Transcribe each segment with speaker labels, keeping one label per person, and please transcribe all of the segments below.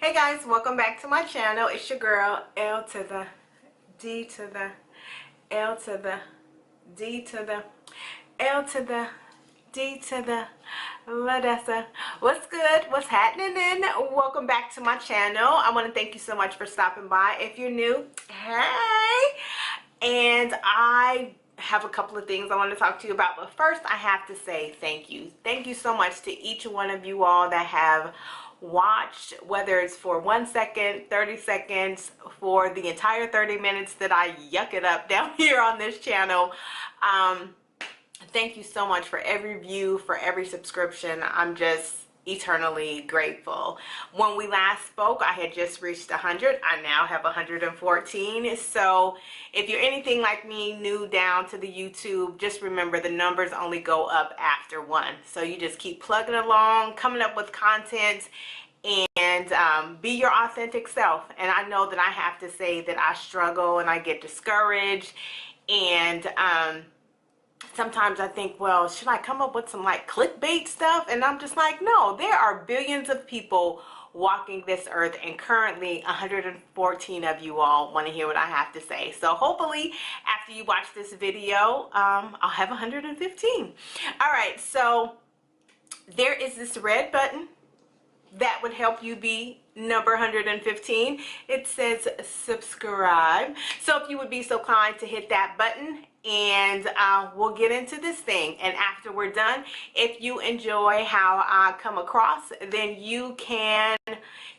Speaker 1: Hey guys, welcome back to my channel. It's your girl, L to the D to the L to the D to the L to the D to the Ladessa. What's good? What's happening? And welcome back to my channel. I want to thank you so much for stopping by. If you're new, hey! And I have a couple of things I want to talk to you about, but first I have to say thank you. Thank you so much to each one of you all that have watched, whether it's for 1 second, 30 seconds, for the entire 30 minutes that I yuck it up down here on this channel. Thank you so much for every view, for every subscription. I'm just eternally grateful. When we last spoke, I had just reached 100. I now have 114. So if you're anything like me, new down to the YouTube, just remember the numbers only go up after 1. So you just keep plugging along, coming up with content, and be your authentic self. And I know that I have to say that I struggle and I get discouraged, and sometimes I think, well, should I come up with some like clickbait stuff? And I'm just like, no, there are billions of people walking this earth, and currently 114 of you all want to hear what I have to say. So hopefully after you watch this video, I'll have 115. All right, so there is this red button that would help you be number 115. It says subscribe. So if you would be so kind to hit that button, and we'll get into this thing. And after we're done, if you enjoy how I come across, then you can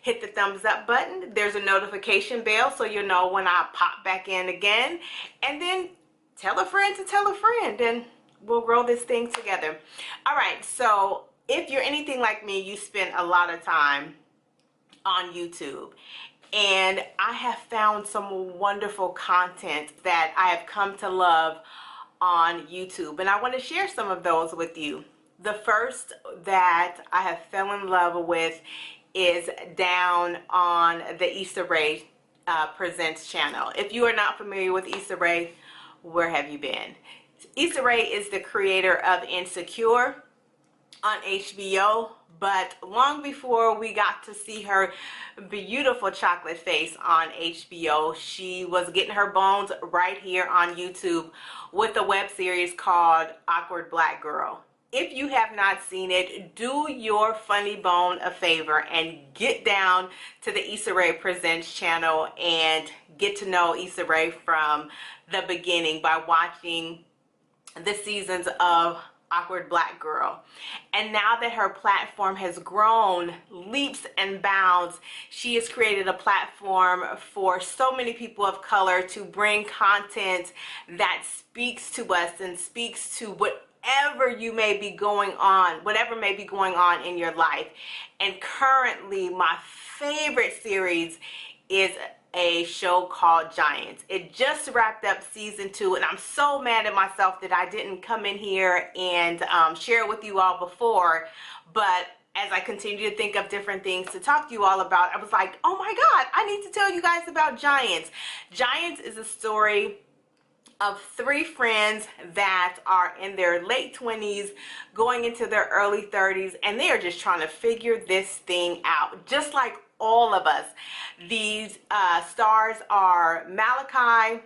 Speaker 1: hit the thumbs up button. There's a notification bell so you'll know when I pop back in again. And then tell a friend to tell a friend, and we'll grow this thing together. All right, so if you're anything like me, you spend a lot of time on YouTube. And I have found some wonderful content that I have come to love on YouTube, and I want to share some of those with you. The first that I have fell in love with is down on the Issa Rae Presents channel. If you are not familiar with Issa Rae, where have you been? Issa Rae is the creator of Insecure on HBO, but long before we got to see her beautiful chocolate face on HBO, she was getting her bones right here on YouTube with a web series called Awkward Black Girl. If you have not seen it, do your funny bone a favor and get down to the Issa Rae Presents channel and get to know Issa Rae from the beginning by watching the seasons of Awkward Black Girl. And now that her platform has grown leaps and bounds, she has created a platform for so many people of color to bring content that speaks to us and speaks to whatever you may be going on, whatever may be going on in your life. And currently my favorite series is a show called Giants. It just wrapped up season 2, and I'm so mad at myself that I didn't come in here and share it with you all before. But as I continue to think of different things to talk to you all about, I was like, oh my God, I need to tell you guys about Giants. Giants is a story of 3 friends that are in their late 20s going into their early 30s, and they are just trying to figure this thing out, just like all of us. These stars are Malachi,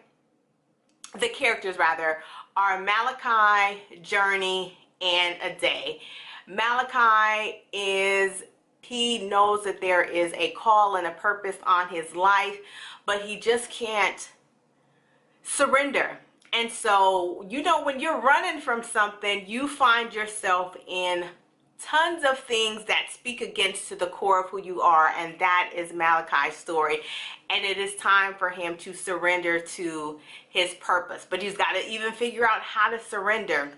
Speaker 1: the characters rather, are Malachi, Journey, and Aday. Malachi he knows that there is a call and a purpose on his life, but he just can't surrender. And so, you know, when you're running from something, you find yourself in tons of things that speak against to the core of who you are, and that is Malachi's story. And it is time for him to surrender to his purpose, but he's got to even figure out how to surrender.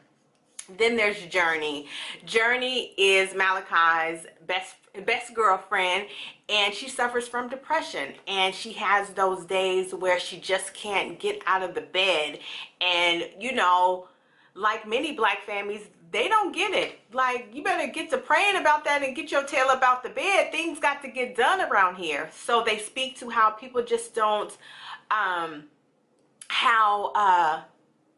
Speaker 1: Then there's Journey. Journey is Malachi's best girlfriend, and she suffers from depression, and she has those days where she just can't get out of the bed. And you know, like many black families, they don't get it. Like, you better get to praying about that and get your tail up out the bed. Things got to get done around here. So they speak to how people just don't, how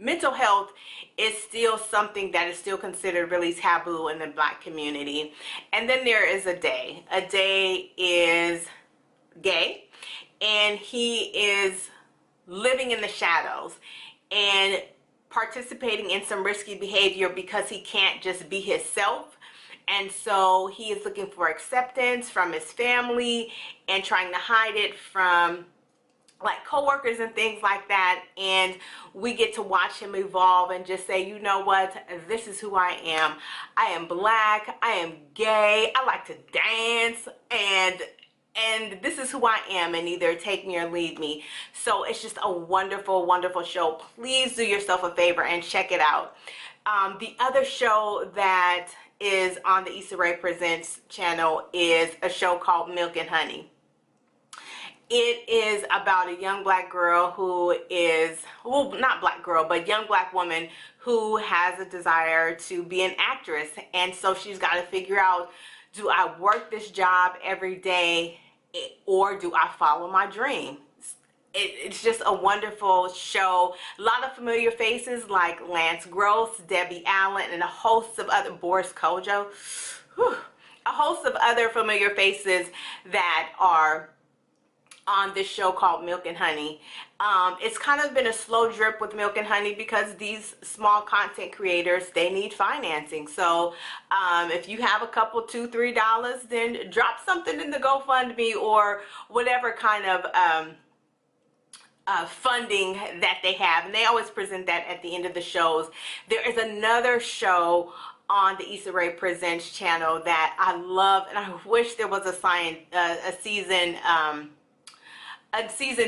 Speaker 1: mental health is still something that is still considered really taboo in the black community. And then there is Aday. Aday is gay, and he is living in the shadows and participating in some risky behavior because he can't just be himself. And so he is looking for acceptance from his family and trying to hide it from like coworkers and things like that. And we get to watch him evolve and just say, you know what, this is who I am. I am black, I am gay, I like to dance, and this is who I am, and either take me or leave me. So it's just a wonderful, wonderful show. Please do yourself a favor and check it out. The other show that is on the Issa Rae Presents channel is a show called Milk and Honey. It is about a young black girl who is, well, not black girl, but young black woman who has a desire to be an actress. And so she's got to figure out, do I work this job every day, or do I follow my dream? It's just a wonderful show. A lot of familiar faces like Lance Gross, Debbie Allen, and a host of other, Boris Kojo, a host of other familiar faces that are on this show called Milk and Honey. It's kind of been a slow drip with Milk and Honey because these small content creators, they need financing. So if you have a couple, $2, $3, then drop something in the GoFundMe or whatever kind of funding that they have. And they always present that at the end of the shows. There is another show on the Issa Rae Presents channel that I love, and I wish there was a season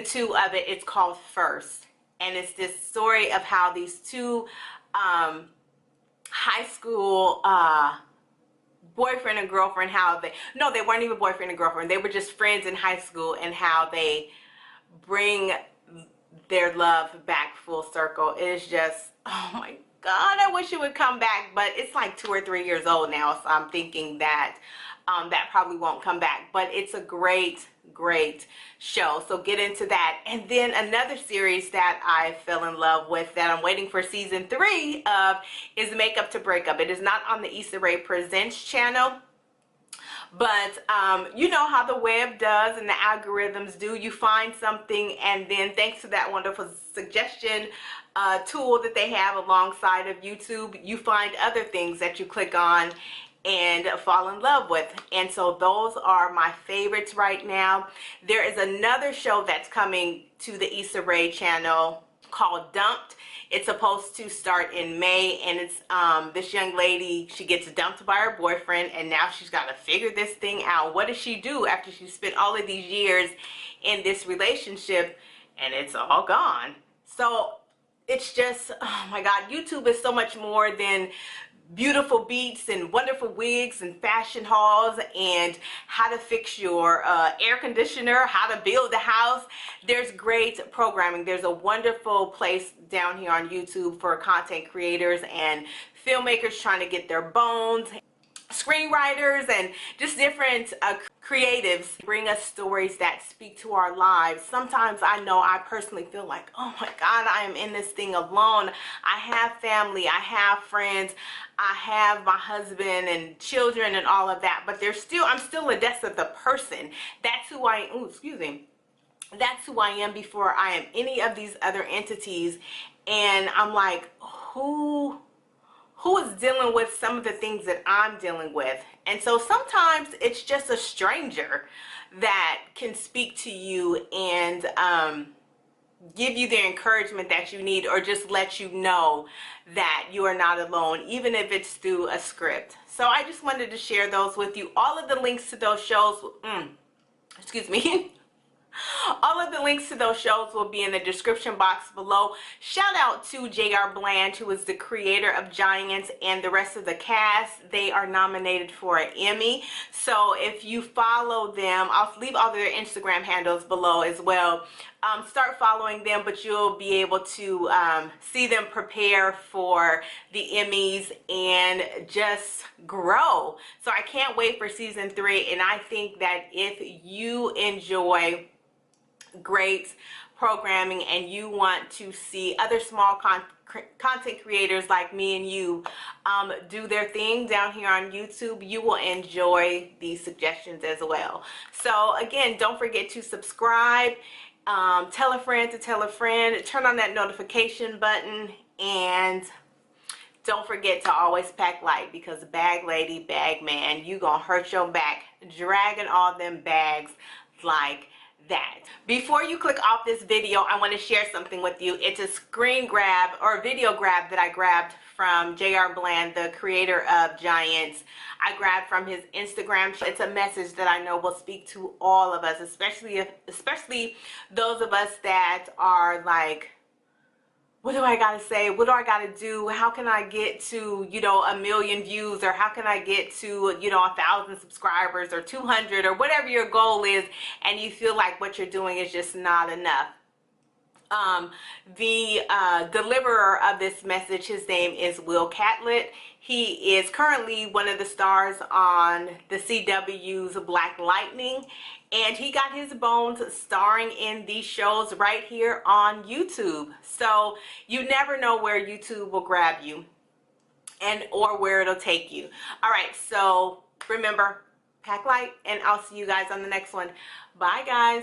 Speaker 1: 2 of it. It's called First, and it's this story of how these two high school boyfriend and girlfriend, they weren't even boyfriend and girlfriend, they were just friends in high school, and how they bring their love back full circle. It is just, oh my God, I wish it would come back, but it's like 2 or 3 years old now, so I'm thinking that that probably won't come back. But it's a great show, so get into that. And then another series that I fell in love with that I'm waiting for season 3 of is Makeup to Breakup. It is not on the Issa Rae Presents channel, but you know how the web does and the algorithms do. You find something, and then thanks to that wonderful suggestion tool that they have alongside of YouTube, you find other things that you click on and fall in love with. And so those are my favorites right now. There is another show that's coming to the Issa Rae channel called Dumped. It's supposed to start in May, and it's this young lady, she gets dumped by her boyfriend, and now she's got to figure this thing out. What does she do after she spent all of these years in this relationship and it's all gone? So it's just, oh my God, YouTube is so much more than beautiful beats and wonderful wigs and fashion hauls and how to fix your air conditioner, how to build a house. There's great programming. There's a wonderful place down here on YouTube for content creators and filmmakers trying to get their bones, screenwriters, and just different creatives bring us stories that speak to our lives. Sometimes I know I personally feel like, oh my God, I am in this thing alone. I have family, I have friends, I have my husband and children and all of that, but I'm still a Odessa the person. That's who I am. Excuse me. That's who I am before I am any of these other entities. And I'm like, who is dealing with some of the things that I'm dealing with? And so sometimes it's just a stranger that can speak to you and give you the encouragement that you need, or just let you know that you are not alone, even if it's through a script. So I just wanted to share those with you. All of the links to those shows, excuse me, all of the links to those shows will be in the description box below. Shout out to J.R. Bland, who is the creator of Giants, and the rest of the cast. They are nominated for an Emmy. So if you follow them, I'll leave all of their Instagram handles below as well. Start following them, but you'll be able to see them prepare for the Emmys and just grow. So I can't wait for season 3, and I think that if you enjoy great programming and you want to see other small content creators like me and you do their thing down here on YouTube, you will enjoy these suggestions as well. So again, don't forget to subscribe, tell a friend to tell a friend, turn on that notification button, and don't forget to always pack light, because bag lady, bag man, you gonna hurt your back dragging all them bags like that. Before you click off this video, I want to share something with you. It's a screen grab or video grab that I grabbed from J.R. Bland, the creator of Giants. I grabbed from his Instagram. It's a message that I know will speak to all of us, especially those of us that are like, what do I gotta say? What do I gotta do? How can I get to, you know, 1 million views? Or how can I get to, you know, 1,000 subscribers or 200 or whatever your goal is, and you feel like what you're doing is just not enough? The deliverer of this message, his name is Will Catlett. He is currently one of the stars on the CW's Black Lightning, and he got his bones starring in these shows right here on YouTube. So you never know where YouTube will grab you and or where it'll take you. All right, so remember, pack light, and I'll see you guys on the next one. Bye, guys.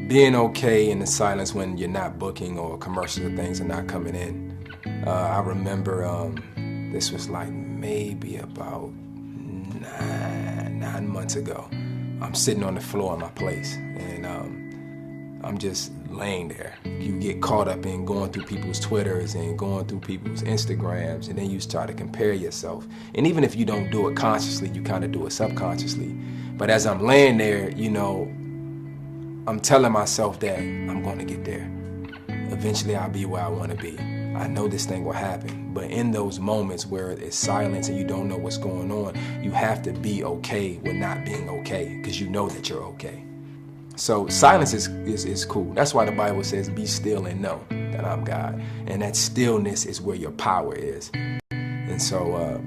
Speaker 2: Being okay in the silence when you're not booking or commercials or things are not coming in. I remember this was like maybe about nine months ago. I'm sitting on the floor in my place, and I'm just laying there. You get caught up in going through people's Twitters and going through people's Instagrams, and then you start to compare yourself. And even if you don't do it consciously, you kind of do it subconsciously. But as I'm laying there, you know, I'm telling myself that I'm going to get there. Eventually I'll be where I want to be. I know this thing will happen. But in those moments where it's silence and you don't know what's going on, you have to be okay with not being okay, because you know that you're okay. So silence is cool. That's why the Bible says, be still and know that I'm God. And that stillness is where your power is. And so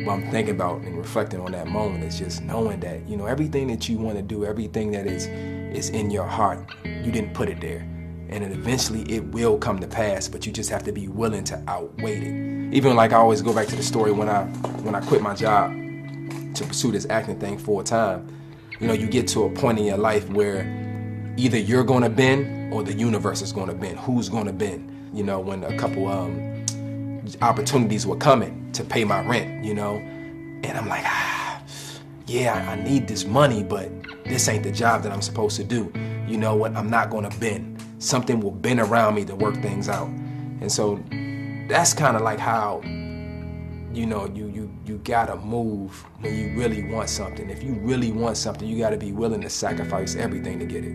Speaker 2: what I'm thinking about and reflecting on that moment is just knowing that, you know, everything that you want to do, everything that is in your heart, you didn't put it there. And then eventually it will come to pass, but you just have to be willing to outweigh it. Even like I always go back to the story when I quit my job to pursue this acting thing full time. You know, you get to a point in your life where either you're going to bend or the universe is going to bend. Who's going to bend? You know, when a couple opportunities were coming to pay my rent, you know, and I'm like, yeah, I need this money, but this ain't the job that I'm supposed to do. You know what? I'm not going to bend. Something will bend around me to work things out. And so that's kind of like how, you know, you got to move when you really want something. If you really want something, you got to be willing to sacrifice everything to get it.